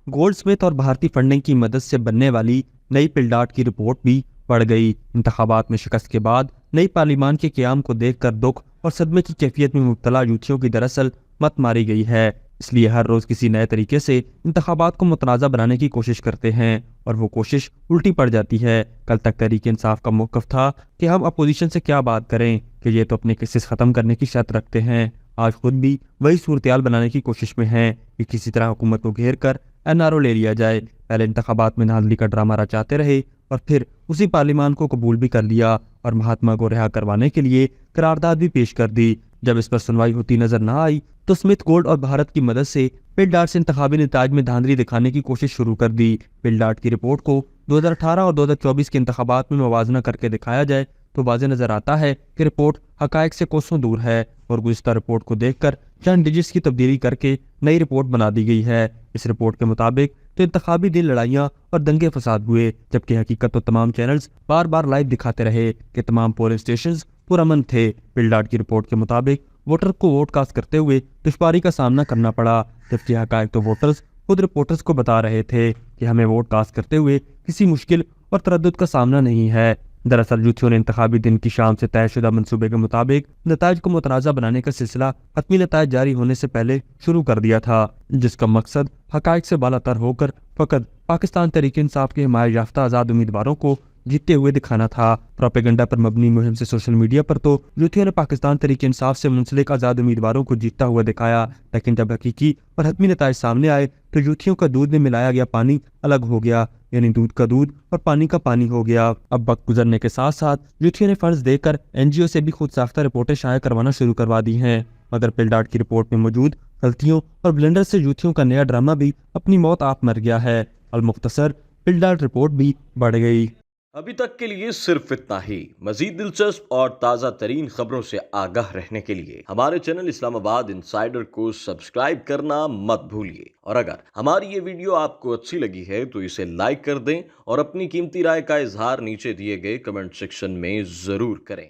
Gold Smith और भारतीय funding की मदद से बनने वाली नई पिलडाट की रिपोर्ट भी बढ़ गई। इंतखाबात में शिकस्त के बाद नई पार्लिमान के क़याम को देखकर दुख और सदमे की कैफियत में मुब्तला यूथियों की दरअसल मत मारी गई है। इसलिए हर रोज किसी नए तरीके से इंतखाबात को मुतनाज़ा बनाने की कोशिश करते हैं और वो कोशिश उल्टी पड़ जाती है। कल तक तहरीक इंसाफ का मौक़िफ़ था कि हम अपोजिशन से क्या बात करें कि ये तो अपने केसेस ख़त्म करने की शर्त रखते हैं। आज खुद भी वही सूरत बनाने की कोशिश में हैं कि किसी तरह हुकूमत को घेर कर एनआरओ ले लिया जाए। पहले इंतखाबात में धांधली का ड्रामा रचाते रहे और फिर उसी पार्लिमान को कबूल भी कर लिया और महात्मा को रिहा करवाने के लिए करारदाद भी पेश कर दी। जब इस पर सुनवाई होती नजर न आई तो स्मिथ गोल्ड और भारत की मदद से पिलडाट से इंतखाबी नताज में धांधली दिखाने की कोशिश शुरू कर दी। पिलडाट की रिपोर्ट को 2018 और 2024 के इंतखाबात में मुवाजना करके दिखाया जाए तो वाज़ेह नजर आता है कि रिपोर्ट हकायक से कोसों दूर है और गुज़िश्ता रिपोर्ट को देखकर चंद डिजिट्स की तब्दीली करके नई रिपोर्ट बना दी गई है। इस रिपोर्ट के मुताबिक तो इंतखाबी दिन लड़ाइयाँ और दंगे फसाद हुए, जबकि हकीकत तो तमाम चैनल्स बार बार लाइव दिखाते रहे कि तमाम पोलिंग स्टेशन पुरअमन थे। पिलडाट की रिपोर्ट के मुताबिक वोटर को वोट कास्ट करते हुए दुश्वारी का सामना करना पड़ा, जबकि हकायक तो वोटर्स खुद रिपोर्टर्स को बता रहे थे कि हमें वोट कास्ट करते हुए किसी मुश्किल और तरद्दुद का सामना नहीं है। दरअसल यूथियों ने इंतखाबी दिन की शाम से तयशुदा मंसूबे के मुताबिक नताज को मुतनाज़ा बनाने का सिलसिला हतमी नताज जारी होने से पहले शुरू कर दिया था, जिसका मकसद हकायक से बालातर होकर फकत पाकिस्तान तहरीक इंसाफ के हिमायत याफ्ता आज़ाद उम्मीदवारों को जीतते हुए दिखाना था। प्रोपेगेंडा पर मबनी मुहिम से सोशल मीडिया पर तो यूथियों ने पाकिस्तान तहरीक इंसाफ से मुंसलिक आज़ाद उम्मीदवारों को जीतता हुआ दिखाया, लेकिन जब हकीकी और हतमी नताज सामने आए तो यूथियों का दूध में मिलाया गया पानी अलग हो गया, यानी दूध का दूध और पानी का पानी हो गया। अब वक्त गुजरने के साथ साथ यूथियों ने फंड्स देकर एनजीओ से भी खुद साख्ता रिपोर्टें शाया करवाना शुरू करवा दी हैं, मगर पिलडाट की रिपोर्ट में मौजूद गलतियों और ब्लेंडर से यूथियों का नया ड्रामा भी अपनी मौत आप मर गया है। अलमुख्तसर पिलडाट रिपोर्ट भी बढ़ गई। अभी तक के लिए सिर्फ इतना ही। मजीद दिलचस्प और ताज़ा तरीन खबरों से आगाह रहने के लिए हमारे चैनल इस्लामाबाद इंसाइडर को सब्सक्राइब करना मत भूलिए। और अगर हमारी ये वीडियो आपको अच्छी लगी है तो इसे लाइक कर दें और अपनी कीमती राय का इजहार नीचे दिए गए कमेंट सेक्शन में ज़रूर करें।